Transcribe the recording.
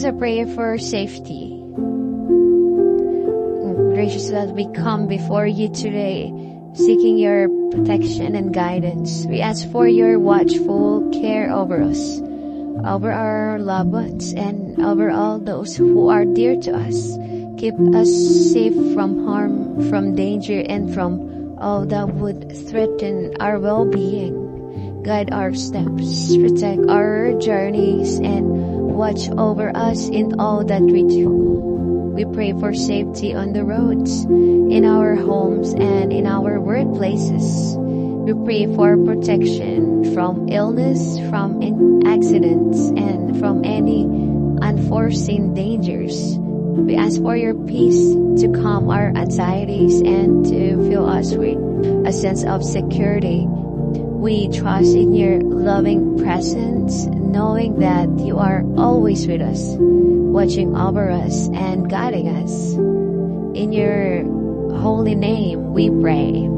I pray for safety. Gracious God, we come before you today, seeking your protection and guidance. We ask for your watchful care over us, over our loved ones, and over all those who are dear to us. Keep us safe from harm, from danger, and from all that would threaten our well-being. Guide our steps, protect our journeys, and watch over us in all that we do. We pray for safety on the roads, in our homes, and in our workplaces. We pray for protection from illness, from accidents, and from any unforeseen dangers. We ask for your peace to calm our anxieties and to fill us with a sense of security. We trust in your loving presence, knowing that you are always with us, watching over us and guiding us. In your holy name we pray.